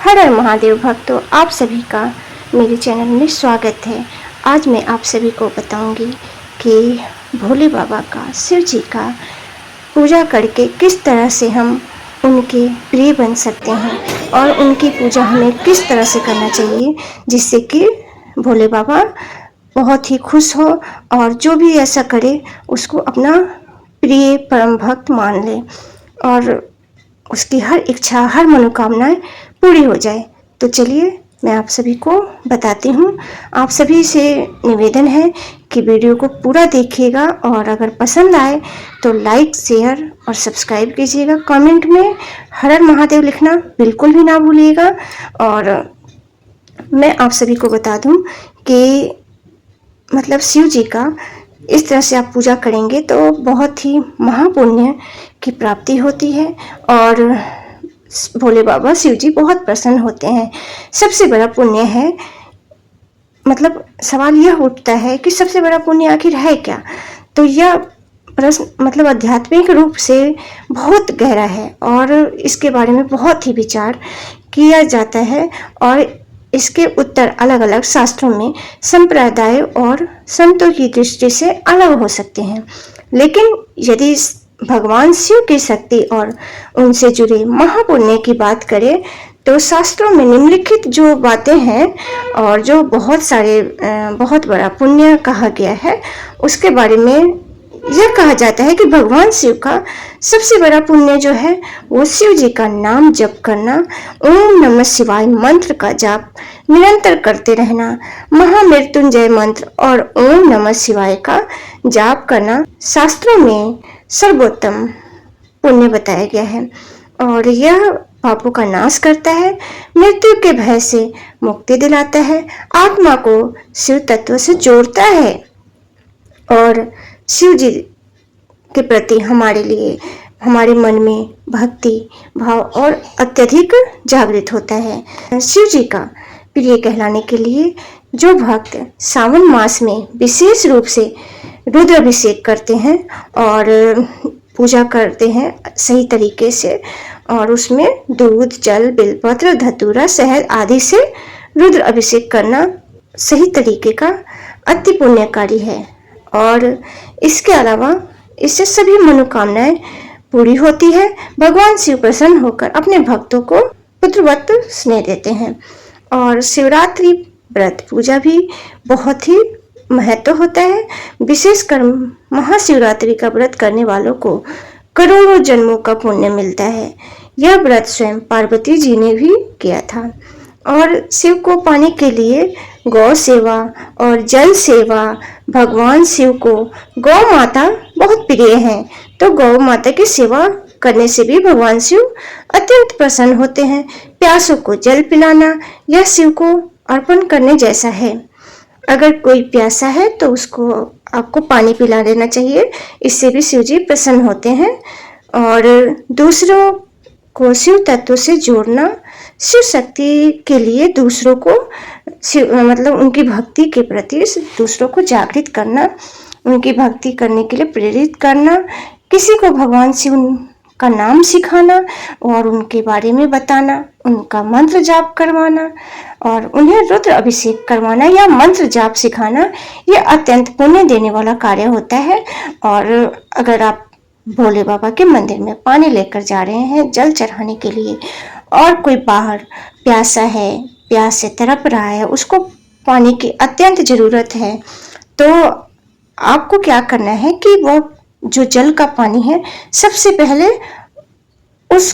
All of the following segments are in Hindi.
हर हर महादेव भक्तों, आप सभी का मेरे चैनल में स्वागत है। आज मैं आप सभी को बताऊंगी कि भोले बाबा का, शिव जी का पूजा करके किस तरह से हम उनके प्रिय बन सकते हैं और उनकी पूजा हमें किस तरह से करना चाहिए जिससे कि भोले बाबा बहुत ही खुश हो और जो भी ऐसा करे उसको अपना प्रिय परम भक्त मान ले और उसकी हर इच्छा, हर मनोकामनाएं पूरी हो जाए। तो चलिए मैं आप सभी को बताती हूँ। आप सभी से निवेदन है कि वीडियो को पूरा देखिएगा और अगर पसंद आए तो लाइक, शेयर और सब्सक्राइब कीजिएगा। कमेंट में हर हर महादेव लिखना बिल्कुल भी ना भूलिएगा। और मैं आप सभी को बता दूं कि मतलब शिव जी का इस तरह से आप पूजा करेंगे तो बहुत ही महापुण्य की प्राप्ति होती है और भोले बाबा शिव जी बहुत प्रसन्न होते हैं। सबसे बड़ा पुण्य है, मतलब सवाल यह उठता है कि सबसे बड़ा पुण्य आखिर है क्या। तो यह प्रश्न मतलब आध्यात्मिक रूप से बहुत गहरा है और इसके बारे में बहुत ही विचार किया जाता है और इसके उत्तर अलग अलग शास्त्रों में संप्रदाय और संतों की दृष्टि से अलग हो सकते हैं। लेकिन यदि भगवान शिव की शक्ति और उनसे जुड़े महापुण्य की बात करें तो शास्त्रों में निम्नलिखित जो बातें हैं और जो बहुत बड़ा पुण्य कहा गया है उसके बारे में यह कहा जाता है कि भगवान शिव का सबसे बड़ा पुण्य जो है वो शिव जी का नाम जप करना, ओम नमः शिवाय मंत्र का जाप निरंतर करते रहना, महामृत्युंजय मंत्र और ओम नमः शिवाय का जाप करना शास्त्रों में सर्वोत्तम पुण्य बताया गया है और यह पापों का नाश करता है, मृत्यु के भय से मुक्ति दिलाता है, आत्मा को शिव तत्व से जोड़ता है और शिव जी के प्रति हमारे मन में भक्ति भाव और अत्यधिक जागृत होता है। शिव जी का प्रिय कहलाने के लिए जो भक्त सावन मास में विशेष रूप से रुद्राभिषेक करते हैं और पूजा करते हैं सही तरीके से और उसमें दूध, जल, बेलपत्र, धतूरा, शहद आदि से रुद्र अभिषेक करना सही तरीके का अति पुण्यकारी है और इसके अलावा इससे सभी मनोकामनाएं पूरी होती है। भगवान शिव प्रसन्न होकर अपने भक्तों को पुत्रवत स्नेह देते हैं और शिवरात्रि व्रत पूजा भी बहुत ही महत्व होता है। विशेषकर महाशिवरात्रि का व्रत करने वालों को करोड़ों जन्मों का पुण्य मिलता है। यह व्रत स्वयं पार्वती जी ने भी किया था और शिव को पाने के लिए गौ सेवा और जल सेवा, भगवान शिव को गौ माता बहुत प्रिय है तो गौ माता की सेवा करने से भी भगवान शिव अत्यंत प्रसन्न होते हैं। प्यासों को जल पिलाना यह शिव को अर्पण करने जैसा है। अगर कोई प्यासा है तो उसको आपको पानी पिला देना चाहिए, इससे भी शिव जी प्रसन्न होते हैं। और दूसरों को शिव तत्व से जोड़ना, शिव शक्ति के लिए दूसरों को मतलब उनकी भक्ति के प्रति दूसरों को जागृत करना, उनकी भक्ति करने के लिए प्रेरित करना, किसी को भगवान शिव का नाम सिखाना और उनके बारे में बताना, उनका मंत्र जाप करवाना और उन्हें रुद्र अभिषेक करवाना या मंत्र जाप सिखाना, यह अत्यंत पुण्य देने वाला कार्य होता है। और अगर आप भोले बाबा के मंदिर में पानी लेकर जा रहे हैं जल चढ़ाने के लिए और कोई बाहर प्यासा है, प्यास से तड़प रहा है, उसको पानी की अत्यंत जरूरत है, तो आपको क्या करना है कि वो जो जल का पानी है सबसे पहले उस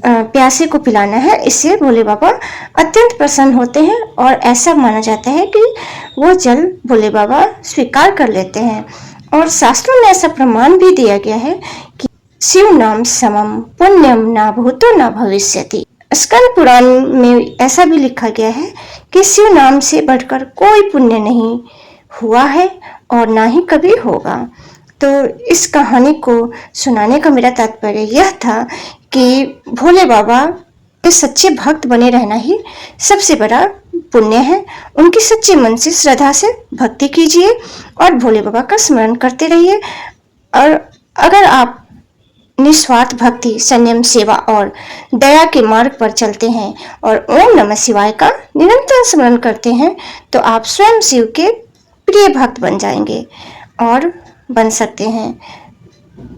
प्यासे को पिलाना है। इससे भोले बाबा अत्यंत प्रसन्न होते हैं और ऐसा माना जाता है कि वो जल भोले बाबा स्वीकार कर लेते हैं और शास्त्रों में ऐसा प्रमाण भी दिया गया है कि शिव नाम समम पुण्यम ना भूतो ना भविष्यति। स्कंद पुराण में ऐसा भी लिखा गया है कि शिव नाम से बढ़कर कोई पुण्य नहीं हुआ है और ना ही कभी होगा। तो इस कहानी को सुनाने का मेरा तात्पर्य यह था कि भोले बाबा के सच्चे भक्त बने रहना ही सबसे बड़ा पुण्य है। उनकी सच्चे मन से श्रद्धा से भक्ति कीजिए और भोले बाबा का स्मरण करते रहिए। और अगर आप निस्वार्थ भक्ति, संयम, सेवा और दया के मार्ग पर चलते हैं और ओम नमः शिवाय का निरंतर स्मरण करते हैं तो आप स्वयं शिव के प्रिय भक्त बन जाएंगे और बन सकते हैं।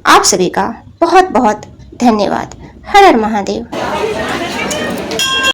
आप सभी का बहुत बहुत धन्यवाद। हर हर महादेव।